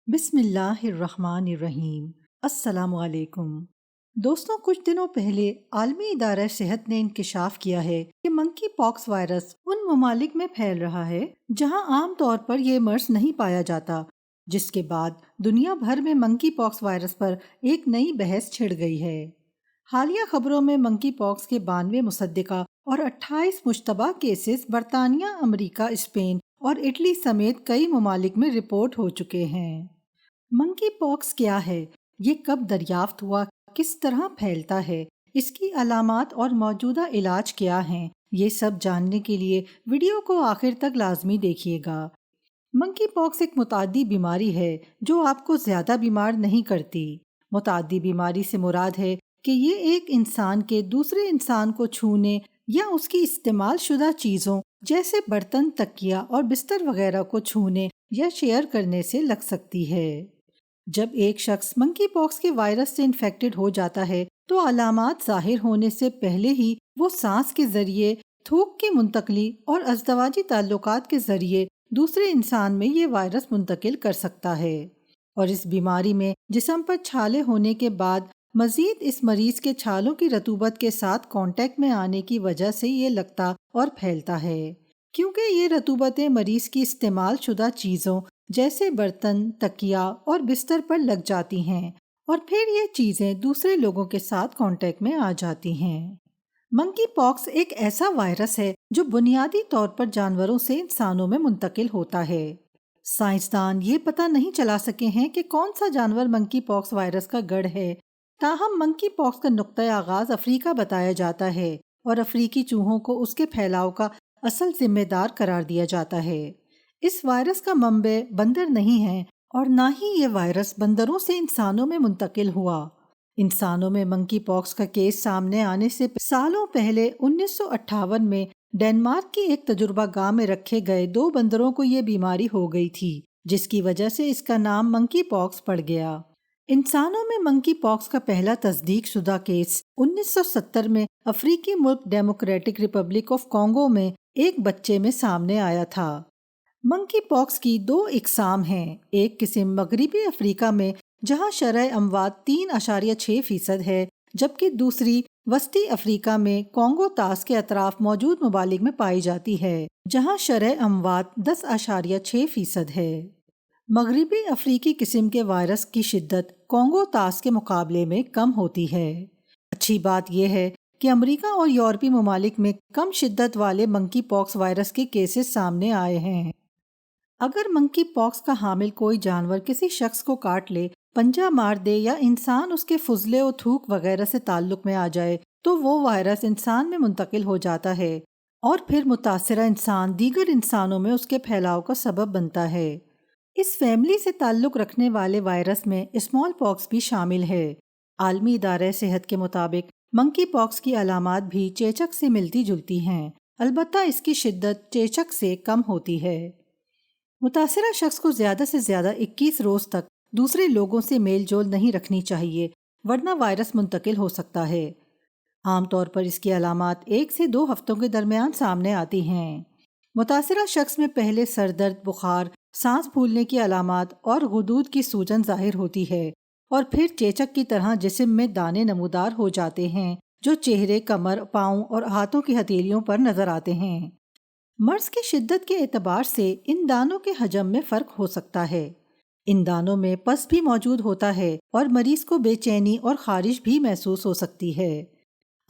بسم اللہ الرحمن الرحیم۔ السلام علیکم دوستوں، کچھ دنوں پہلے عالمی ادارہ صحت نے انکشاف کیا ہے کہ منکی پاکس وائرس ان ممالک میں پھیل رہا ہے جہاں عام طور پر یہ مرض نہیں پایا جاتا، جس کے بعد دنیا بھر میں منکی پاکس وائرس پر ایک نئی بحث چھڑ گئی ہے۔ حالیہ خبروں میں منکی پاکس کے 92 مصدقہ اور 28 مشتبہ کیسز برطانیہ، امریکہ، اسپین اور اٹلی سمیت کئی ممالک میں رپورٹ ہو چکے ہیں۔ منکی پاکس کیا ہے؟ یہ کب دریافت ہوا؟ کس طرح پھیلتا ہے؟ اس کی علامات اور موجودہ علاج کیا ہیں؟ یہ سب جاننے کے لیے ویڈیو کو آخر تک لازمی دیکھیے گا۔ منکی پاکس ایک متعدی بیماری ہے جو آپ کو زیادہ بیمار نہیں کرتی۔ متعدی بیماری سے مراد ہے کہ یہ ایک انسان کے دوسرے انسان کو چھونے یا اس کی استعمال شدہ چیزوں جیسے برتن، تکیا اور بستر وغیرہ کو چھونے یا شیئر کرنے سے لگ سکتی ہے۔ جب ایک شخص منکی پاکس کے وائرس سے انفیکٹڈ ہو جاتا ہے تو علامات ظاہر ہونے سے پہلے ہی وہ سانس کے ذریعے، تھوک کی منتقلی اور ازدواجی تعلقات کے ذریعے دوسرے انسان میں یہ وائرس منتقل کر سکتا ہے، اور اس بیماری میں جسم پر چھالے ہونے کے بعد مزید اس مریض کے چھالوں کی رطوبت کے ساتھ کانٹیکٹ میں آنے کی وجہ سے یہ لگتا اور پھیلتا ہے، کیونکہ یہ رطوبتیں مریض کی استعمال شدہ چیزوں جیسے برتن، تکیا اور بستر پر لگ جاتی ہیں اور پھر یہ چیزیں دوسرے لوگوں کے ساتھ کانٹیکٹ میں آ جاتی ہیں۔ منکی پاکس ایک ایسا وائرس ہے جو بنیادی طور پر جانوروں سے انسانوں میں منتقل ہوتا ہے۔ سائنسدان یہ پتہ نہیں چلا سکے ہیں کہ کون سا جانور منکی پاکس وائرس کا گڑھ ہے، تاہم منکی پاکس کا نقطۂ آغاز افریقہ بتایا جاتا ہے اور افریقی چوہوں کو اس کے پھیلاؤ کا اصل ذمہ دار قرار دیا جاتا ہے۔ اس وائرس کا منبع بندر نہیں ہے اور نہ ہی یہ وائرس بندروں سے انسانوں میں منتقل ہوا۔ انسانوں میں منکی پاکس کا کیس سامنے آنے سے سالوں پہلے 1958 میں ڈنمارک کی ایک تجربہ گاہ میں رکھے گئے 2 بندروں کو یہ بیماری ہو گئی تھی، جس کی وجہ سے اس کا نام منکی پاکس پڑ گیا۔ انسانوں میں منکی پاکس کا پہلا تصدیق شدہ کیس 1970 میں افریقی ملک ڈیموکریٹک ریپبلک آف کانگو میں ایک بچے میں سامنے آیا تھا۔ منکی پاکس کی 2 اقسام ہیں، ایک قسم مغربی افریقہ میں جہاں شرح اموات 3.6% ہے، جبکہ دوسری وسطی افریقہ میں کانگو طاس کے اطراف موجود ممالک میں پائی جاتی ہے، جہاں شرح اموات 10.6% ہے۔ مغربی افریقی قسم کے وائرس کی شدت کانگو طاس کے مقابلے میں کم ہوتی ہے۔ اچھی بات یہ ہے کہ امریکہ اور یورپی ممالک میں کم شدت والے منکی پاکس وائرس کے کیسز سامنے آئے ہیں۔ اگر منکی پاکس کا حامل کوئی جانور کسی شخص کو کاٹ لے، پنجہ مار دے یا انسان اس کے فضلے و تھوک وغیرہ سے تعلق میں آ جائے تو وہ وائرس انسان میں منتقل ہو جاتا ہے اور پھر متاثرہ انسان دیگر انسانوں میں اس کے پھیلاؤ کا سبب بنتا ہے۔ اس فیملی سے تعلق رکھنے والے وائرس میں اسمال پاکس بھی شامل ہے۔ عالمی ادارہ صحت کے مطابق منکی پاکس کی علامات بھی چیچک سے ملتی جلتی ہیں، البتہ اس کی شدت چیچک سے کم ہوتی ہے۔ متاثرہ شخص کو زیادہ سے زیادہ 21 روز تک دوسرے لوگوں سے میل جول نہیں رکھنی چاہیے، ورنہ وائرس منتقل ہو سکتا ہے۔ عام طور پر اس کی علامات 1 سے 2 ہفتوں کے درمیان سامنے آتی ہیں۔ متاثرہ شخص میں پہلے سر درد، بخار، سانس پھولنے کی علامات اور غدود کی سوجن ظاہر ہوتی ہے، اور پھر چیچک کی طرح جسم میں دانے نمودار ہو جاتے ہیں جو چہرے، کمر، پاؤں اور ہاتھوں کی ہتھیلیوں پر نظر آتے ہیں۔ مرض کی شدت کے اعتبار سے ان دانوں کے حجم میں فرق ہو سکتا ہے۔ ان دانوں میں پس بھی موجود ہوتا ہے اور مریض کو بے چینی اور خارش بھی محسوس ہو سکتی ہے۔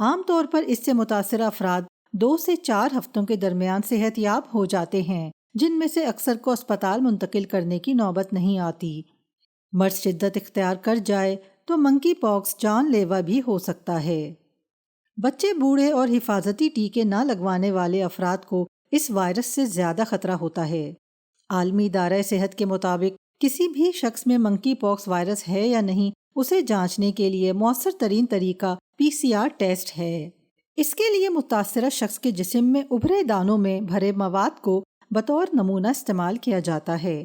عام طور پر اس سے متاثرہ افراد 2 سے 4 ہفتوں کے درمیان صحت یاب ہو جاتے ہیں، جن میں سے اکثر کو اسپتال منتقل کرنے کی نوبت نہیں آتی۔ مرض شدت اختیار کر جائے تو منکی پاکس جان لیوا بھی ہو سکتا ہے۔ بچے، بوڑھے اور حفاظتی ٹیکے نہ لگوانے والے افراد کو اس وائرس سے زیادہ خطرہ ہوتا ہے۔ عالمی ادارہ صحت کے مطابق کسی بھی شخص میں منکی پاکس وائرس ہے یا نہیں، اسے جانچنے کے لیے مؤثر ترین طریقہ PCR ٹیسٹ ہے۔ اس کے لیے متاثرہ شخص کے جسم میں ابھرے دانوں میں بھرے مواد کو بطور نمونہ استعمال کیا جاتا ہے،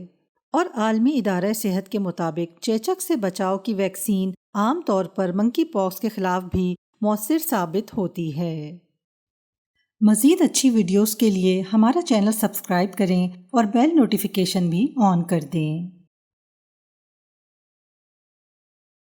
اور عالمی ادارہ صحت کے مطابق چیچک سے بچاؤ کی ویکسین عام طور پر منکی پاکس کے خلاف بھی مؤثر ثابت ہوتی ہے۔ مزید اچھی ویڈیوز کے لیے ہمارا چینل سبسکرائب کریں اور بیل نوٹیفیکیشن بھی آن کر دیں۔